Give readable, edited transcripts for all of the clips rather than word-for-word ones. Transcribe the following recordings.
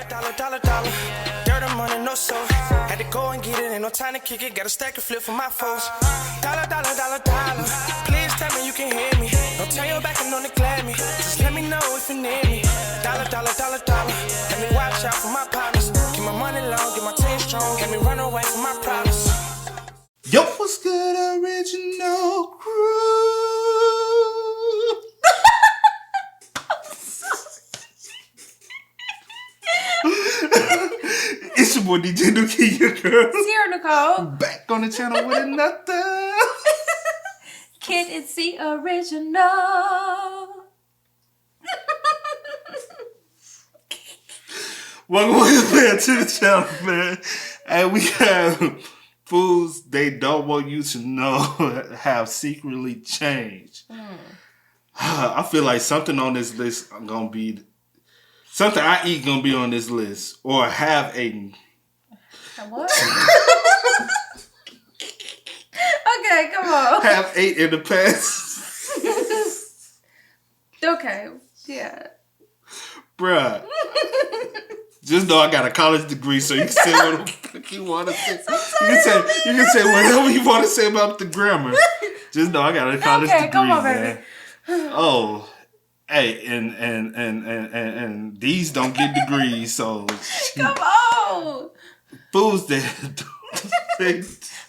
Dollar. Dirt and money, no soul. Had to go and get it, ain't no time to kick it. Got a stack and flip for my foes. Dollar. Please tell me you can hear me. Don't turn your back and don't neglect me. Just let me know if you need me. Dollar. Let me watch out for my partners. Keep my money long, get my team strong. Let me run away from my problems. Yo, what's good, original crew? It's your boy DJ Nuki, your girl. It's here, Nicole. Back on the channel with another Kid and C original. Welcome back to the channel, man. And we have foods they don't want you to know have secretly changed. I feel like something on this list gonna be something I eat gonna be on this list or have eaten. What? Okay, come on. Have ate in the past. Okay, yeah. Bruh. Just know I got a college degree, so you can say what the fuck you want to say. You can say whatever you want to say about the grammar. Just know I got a college degree, come on, man. Oh, hey, and these don't get degrees, so Come on. foods that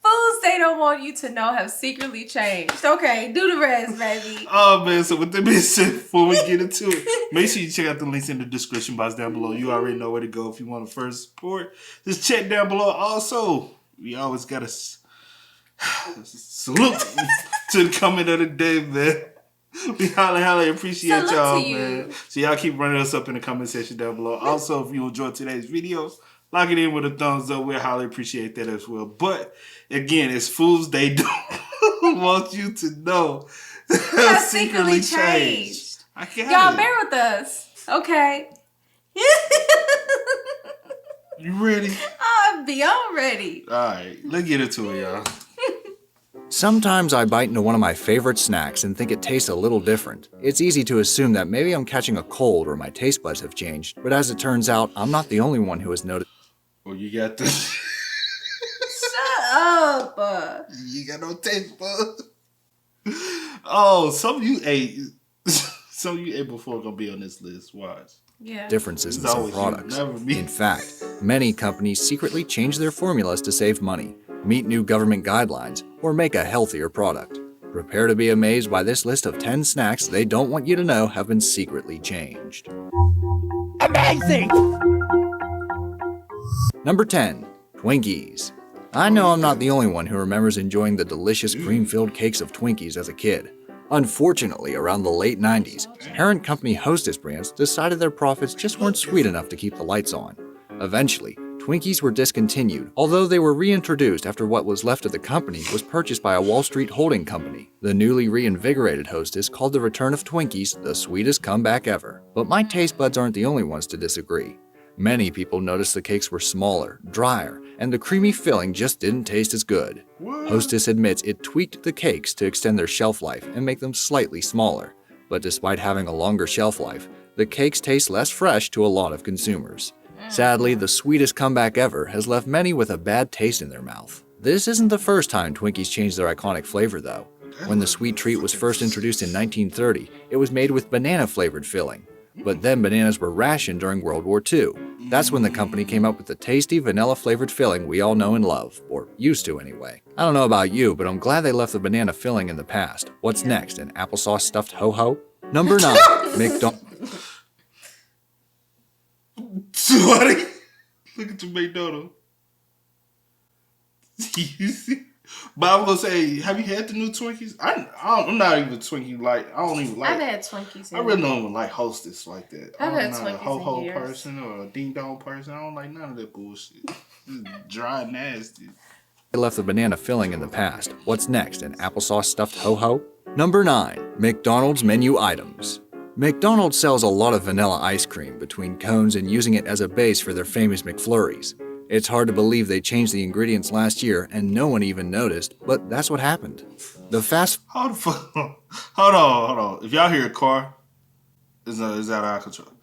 Foods they don't want you to know have secretly changed. Okay, do the rest, baby. Oh man, so with that being said, before we get into it, make sure you check out the links in the description box down below. You already know where to go if you want to first support. Just check down below. Also, we always got a salute to the comment of the day, man. We highly appreciate Salute y'all, to you. man. So y'all keep running us up in the comment section down below. Also, if you enjoyed today's video, lock it in with a thumbs up. We highly appreciate that as well. But again, it's foods they don't want you to know Have secretly changed. I can't. Y'all bear with us. Okay. You ready? I'm beyond ready. All right, let's get into it, y'all. Sometimes I bite into one of my favorite snacks and think it tastes a little different. It's easy to assume that maybe I'm catching a cold or my taste buds have changed, but as it turns out, I'm not the only one who has noticed. Oh, you got this. Shut up. You got no taste buds. Oh, some you ate. Some you ate before gonna be on this list. Watch. Yeah. Differences in It's some always you, products. never me. In fact, many companies secretly change their formulas to save money, meet new government guidelines, or make a healthier product. Prepare to be amazed by this list of 10 snacks they don't want you to know have been secretly changed. Amazing! Number 10. Twinkies. I know I'm not the only one who remembers enjoying the delicious cream-filled cakes of Twinkies as a kid. Unfortunately, around the late 90s, parent company Hostess brands decided their profits just weren't sweet enough to keep the lights on. Eventually, Twinkies were discontinued, although they were reintroduced after what was left of the company was purchased by a Wall Street holding company. The newly reinvigorated Hostess called the return of Twinkies the sweetest comeback ever. But my taste buds aren't the only ones to disagree. Many people noticed the cakes were smaller, drier, and the creamy filling just didn't taste as good. Hostess admits it tweaked the cakes to extend their shelf life and make them slightly smaller. But despite having a longer shelf life, the cakes taste less fresh to a lot of consumers. Sadly, the sweetest comeback ever has left many with a bad taste in their mouth. This isn't the first time Twinkies changed their iconic flavor, though. When the sweet treat was first introduced in 1930, it was made with banana-flavored filling. But then bananas were rationed during World War II. That's when the company came up with the tasty vanilla-flavored filling we all know and love, or used to anyway. I don't know about you, but I'm glad they left the banana filling in the past. What's next, an applesauce stuffed ho-ho? Number 9. McDonald's. Somebody, look at your McDonald's. But I was gonna say, have you had the new Twinkies? I'm not even a Twinkie like. I don't even like. I've had Twinkies. I really don't even like Hostess like that. I've had I'm not a Twinkies ho-ho in years. person or a ding dong person. I don't like none of that bullshit. It's dry, nasty. They left the banana filling in the past. What's next, an applesauce stuffed ho-ho? Number 9. McDonald's menu items. McDonald's sells a lot of vanilla ice cream between cones and using it as a base for their famous McFlurries. It's hard to believe they changed the ingredients last year and no one even noticed, but that's what happened. The fast... Hold on. If y'all hear a car, is that out of control?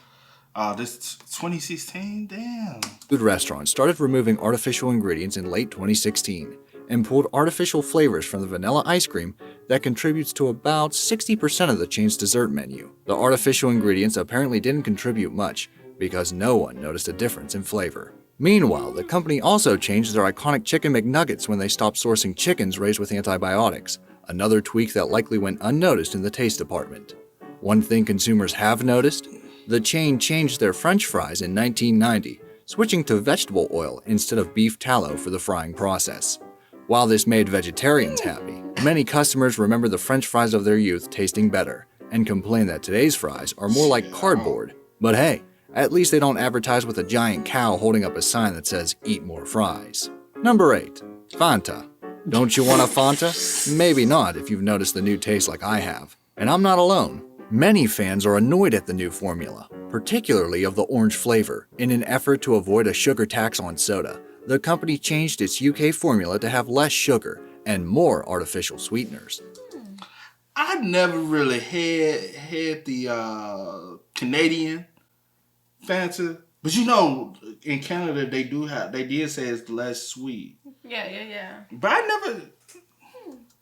This 2016? Damn. Food restaurants started removing artificial ingredients in late 2016 and pulled artificial flavors from the vanilla ice cream that contributes to about 60% of the chain's dessert menu. The artificial ingredients apparently didn't contribute much because no one noticed a difference in flavor. Meanwhile, the company also changed their iconic Chicken McNuggets when they stopped sourcing chickens raised with antibiotics, another tweak that likely went unnoticed in the taste department. One thing consumers have noticed? The chain changed their French fries in 1990, switching to vegetable oil instead of beef tallow for the frying process. While this made vegetarians happy, many customers remember the French fries of their youth tasting better and complain that today's fries are more like cardboard. But hey, at least they don't advertise with a giant cow holding up a sign that says, "Eat more fries." Number 8. Fanta. Don't you want a Fanta? Maybe not if you've noticed the new taste like I have. And I'm not alone. Many fans are annoyed at the new formula, particularly of the orange flavor. In an effort to avoid a sugar tax on soda, the company changed its UK formula to have less sugar and more artificial sweeteners. I never really had the Canadian Fanta, but you know, in Canada they did say it's less sweet. Yeah. But I never.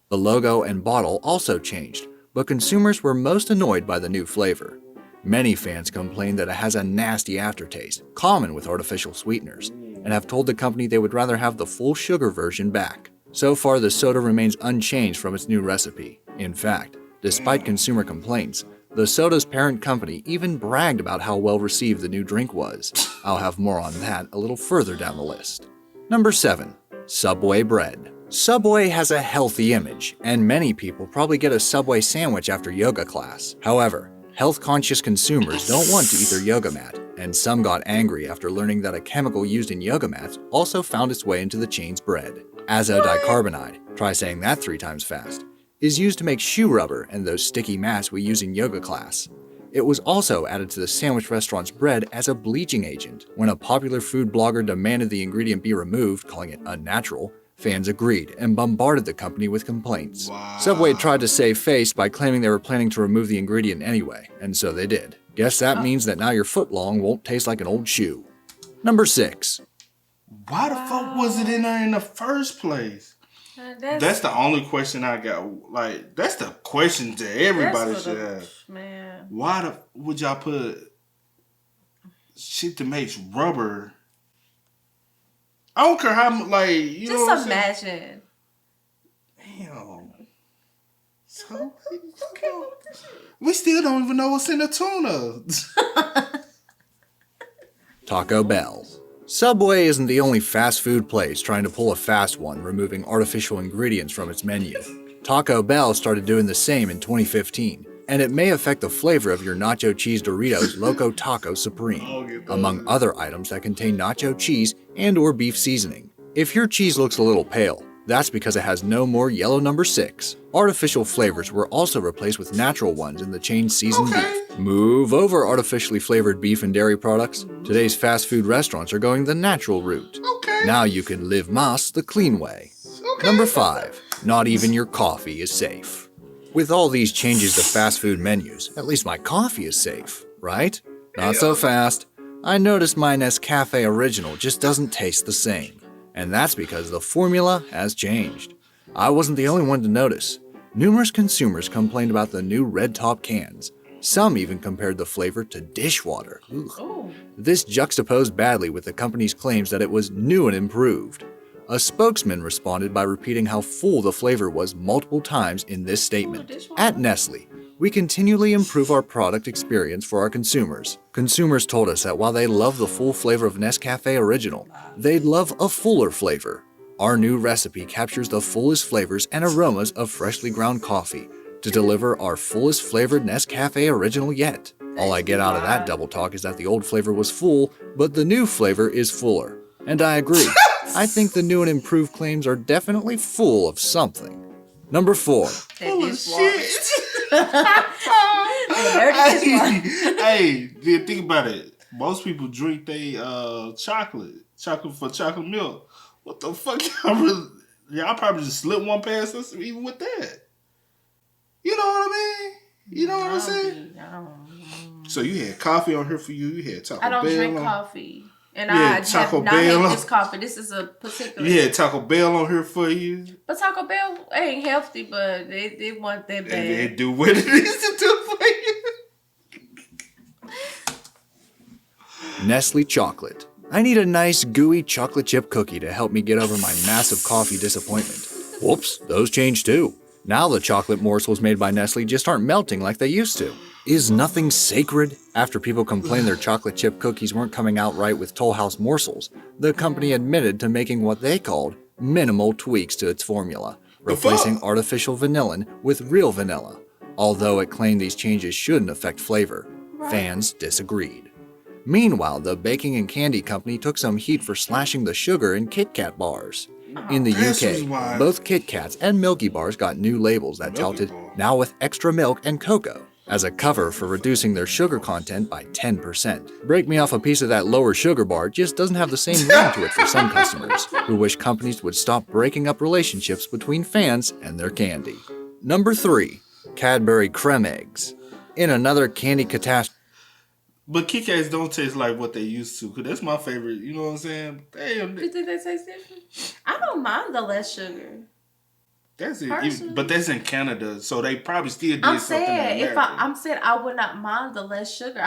The logo and bottle also changed, but consumers were most annoyed by the new flavor. Many fans complained that it has a nasty aftertaste, common with artificial sweeteners, and have told the company they would rather have the full sugar version back. So far, the soda remains unchanged from its new recipe. In fact, despite consumer complaints, the soda's parent company even bragged about how well received the new drink was. I'll have more on that a little further down the list. Number 7. Subway bread. Subway has a healthy image, and many people probably get a Subway sandwich after yoga class. However, health-conscious consumers don't want to eat their yoga mat, and some got angry after learning that a chemical used in yoga mats also found its way into the chain's bread. Azodicarbonide, try saying that 3 times fast, is used to make shoe rubber and those sticky mats we use in yoga class. It was also added to the sandwich restaurant's bread as a bleaching agent. When a popular food blogger demanded the ingredient be removed, calling it unnatural, fans agreed and bombarded the company with complaints. Wow. Subway tried to save face by claiming they were planning to remove the ingredient anyway, and so they did. Guess that means that now your footlong won't taste like an old shoe. Number 6. Why the fuck was it in there in the first place? That's the only question I got. Like, that's the question that everybody should have. Man. Why would y'all put shit that makes rubber? I don't care how much, like, you know what I'm saying? Just imagine. Damn. So, we still don't even know what's in the tuna. Taco Bell. Subway isn't the only fast food place trying to pull a fast one, removing artificial ingredients from its menu. Taco Bell started doing the same in 2015, and it may affect the flavor of your nacho cheese Doritos Loco Taco Supreme, among other items that contain nacho cheese and or beef seasoning. If your cheese looks a little pale, that's because it has no more yellow number 6. Artificial flavors were also replaced with natural ones in the chain's seasoned beef. Move over artificially flavored beef and dairy products. Today's fast food restaurants are going the natural route. Now you can live mas the clean way. Number 5. Not even your coffee is safe. With all these changes to fast food menus, at least my coffee is safe, right? Not so fast. I noticed my Nescafe Original just doesn't taste the same. And that's because the formula has changed. I wasn't the only one to notice. Numerous consumers complained about the new red top cans. Some even compared the flavor to dishwater. This juxtaposed badly with the company's claims that it was new and improved. A spokesman responded by repeating how full the flavor was multiple times in this statement. At Nestle, we continually improve our product experience for our consumers. Consumers told us that while they love the full flavor of Nescafe Original, they'd love a fuller flavor. Our new recipe captures the fullest flavors and aromas of freshly ground coffee to deliver our fullest flavored Nescafe Original yet. All I get out of that double talk is that the old flavor was full, but the new flavor is fuller. And I agree. I think the new and improved claims are definitely full of something. Number 4. Hey, think about it. Most people drink chocolate for chocolate milk. What the fuck? Y'all probably just slip one past us even with that. You know what I mean? You know what I'm saying? So you had coffee on here for you. You had Taco Bell. I don't drink on. coffee. And You I had have Taco not Bell had on. this coffee. This is a particular. You had Taco Bell on here for you. But Taco Bell ain't healthy, but they want that bad. And they do what it is to do for you. Nestle chocolate. I need a nice gooey chocolate chip cookie to help me get over my massive coffee disappointment. Whoops, those changed too. Now the chocolate morsels made by Nestle just aren't melting like they used to. Is nothing sacred? After people complained their chocolate chip cookies weren't coming out right with Toll House morsels, the company admitted to making what they called minimal tweaks to its formula, replacing artificial vanillin with real vanilla. Although it claimed these changes shouldn't affect flavor, fans disagreed. Meanwhile, the baking and candy company took some heat for slashing the sugar in Kit Kat bars. In the UK, both Kit Kats and Milky Bars got new labels that touted now with extra milk and cocoa as a cover for reducing their sugar content by 10%. Break me off a piece of that lower sugar bar just doesn't have the same ring to it for some customers, who wish companies would stop breaking up relationships between fans and their candy. Number 3. Cadbury Creme Eggs. In another candy catastrophe. But Kit Kats don't taste like what they used to. Because that's my favorite. You know what I'm saying? Damn. You think they taste different? I don't mind the less sugar. That's it. Personally. But that's in Canada. So they probably still did I'm something saying in America. I'm saying I would not mind the less sugar.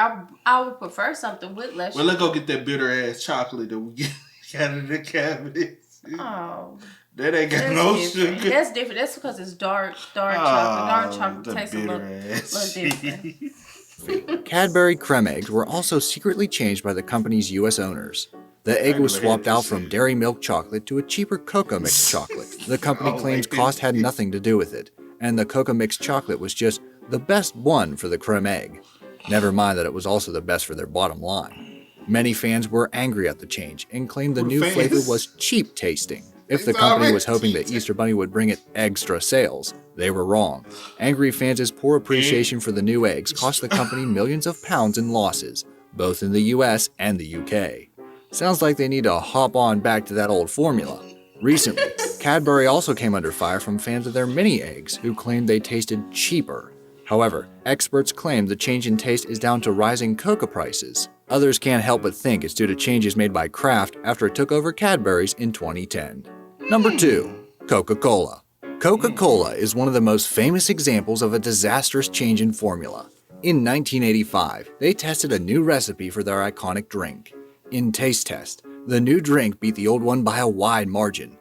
I would prefer something with less Well, sugar. let's go get that bitter ass chocolate that we got in the cabinets. Oh. That ain't got That's no different. sugar. That's different. That's because it's dark chocolate. Dark chocolate the tastes a bitter little ass different. Cadbury Creme Eggs were also secretly changed by the company's US owners. The egg was swapped out from dairy milk chocolate to a cheaper cocoa mix chocolate. The company claims cost had nothing to do with it, and the cocoa mix chocolate was just the best one for the creme egg. Never mind that it was also the best for their bottom line. Many fans were angry at the change and claimed the new flavor was cheap tasting. If the company was hoping the Easter Bunny would bring it extra sales, they were wrong. Angry fans' poor appreciation for the new eggs cost the company millions of pounds in losses, both in the US and the UK. Sounds like they need to hop on back to that old formula. Recently, Cadbury also came under fire from fans of their mini eggs who claimed they tasted cheaper. However, experts claim the change in taste is down to rising cocoa prices. Others can't help but think it's due to changes made by Kraft after it took over Cadbury's in 2010. Number 2. Coca-Cola. Coca-Cola is one of the most famous examples of a disastrous change in formula. In 1985, they tested a new recipe for their iconic drink. In taste test, the new drink beat the old one by a wide margin.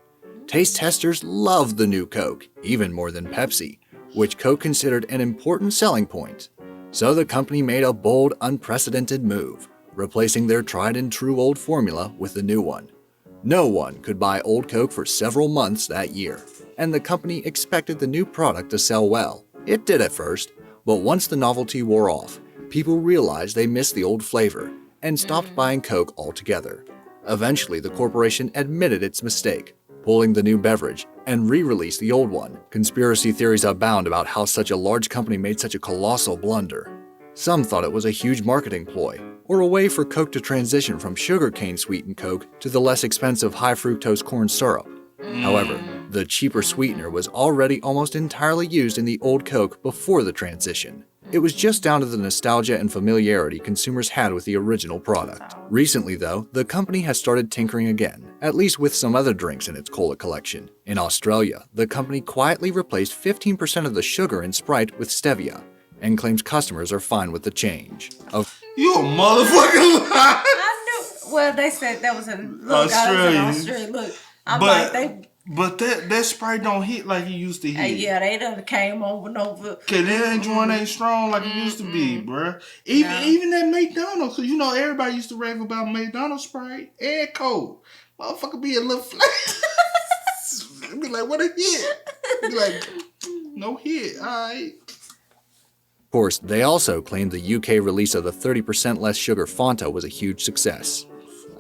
Taste testers loved the new Coke, even more than Pepsi, which Coke considered an important selling point. So the company made a bold, unprecedented move, replacing their tried and true old formula with the new one. No one could buy old Coke for several months that year, and the company expected the new product to sell well. It did at first, but once the novelty wore off, people realized they missed the old flavor and stopped buying Coke altogether. Eventually, the corporation admitted its mistake, pulling the new beverage and re-released the old one. Conspiracy theories abound about how such a large company made such a colossal blunder. Some thought it was a huge marketing ploy, or a way for Coke to transition from sugarcane sweetened Coke to the less expensive high fructose corn syrup. However, the cheaper sweetener was already almost entirely used in the old Coke before the transition. It was just down to the nostalgia and familiarity consumers had with the original product. Recently, though, the company has started tinkering again, at least with some other drinks in its cola collection. In Australia, the company quietly replaced 15% of the sugar in Sprite with stevia, and claims customers are fine with the change. You a motherfucking lie. I knew. Well, they said that was in Australia. Look, I'm like they. But that Sprite don't hit like it used to hit. Yeah, they done came over and over. Cause that joint ain't strong like it used to be, bruh. Even that McDonald's, cause you know everybody used to rave about McDonald's Sprite and Coke. Motherfucker be a little flat. Be like, what a hit. Be like, no hit, alright. Of course, they also claimed the UK release of the 30% less sugar Fanta was a huge success.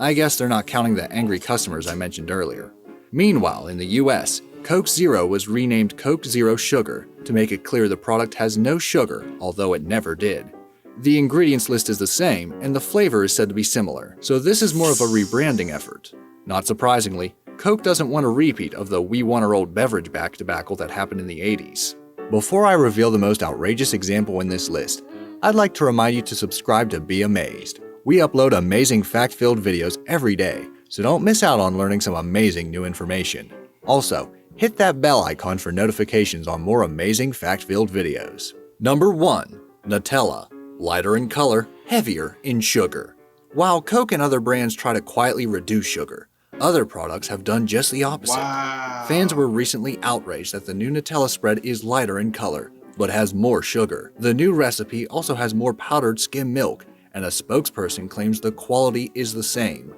I guess they're not counting the angry customers I mentioned earlier. Meanwhile, in the US, Coke Zero was renamed Coke Zero Sugar to make it clear the product has no sugar, although it never did. The ingredients list is the same, and the flavor is said to be similar, so this is more of a rebranding effort. Not surprisingly, Coke doesn't want a repeat of the we want our old beverage back debacle that happened in the 80s. Before I reveal the most outrageous example in this list, I'd like to remind you to subscribe to Be Amazed. We upload amazing fact-filled videos every day, so don't miss out on learning some amazing new information. Also, hit that bell icon for notifications on more amazing fact-filled videos. Number 1. Nutella. Lighter in color, heavier in sugar. While Coke and other brands try to quietly reduce sugar, other products have done just the opposite. Wow. Fans were recently outraged that the new Nutella spread is lighter in color, but has more sugar. The new recipe also has more powdered skim milk, and a spokesperson claims the quality is the same.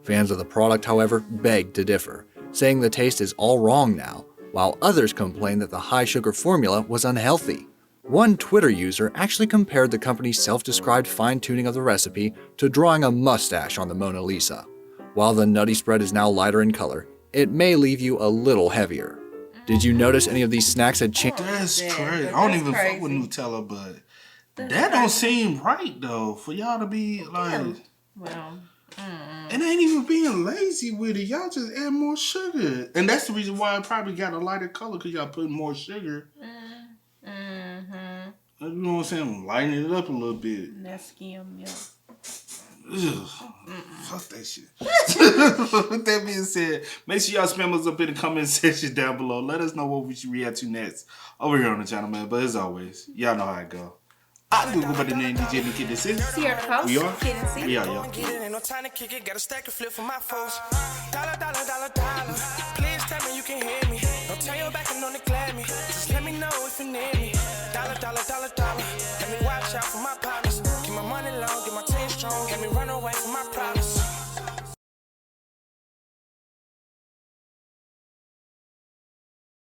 Fans of the product, however, beg to differ, saying the taste is all wrong now, while others complain that the high sugar formula was unhealthy. One Twitter user actually compared the company's self-described fine-tuning of the recipe to drawing a mustache on the Mona Lisa. While the nutty spread is now lighter in color, it may leave you a little heavier. Did you notice any of these snacks had changed? That's Yeah, crazy. I that's don't even crazy. fuck with Nutella, but that don't seem right though. For y'all to be like, Well, it ain't even being lazy with it. Y'all just add more sugar, and that's the reason why it probably got a lighter color because y'all putting more sugar. You know what I'm saying? Lighten it up a little bit. that's skim milk. Ugh. Fuck that shit. With that being said, make sure y'all spam us up in the comment section down below. Let us know what we should react to next over here on the channel, man. But as always, y'all know how it go. I do go by the name DJ Kid and Cee. Sierra Coast. We are. Kid and Cee. We are, y'all. Get it, ain't no time to kick it. Got a stack of flip for my foes. Dollar, dollar, dollar, dollar. Please tell me you can hear me. Don't turn your back and don't neglect me. Just let me know if you need me. Dollar, dollar, dollar, dollar.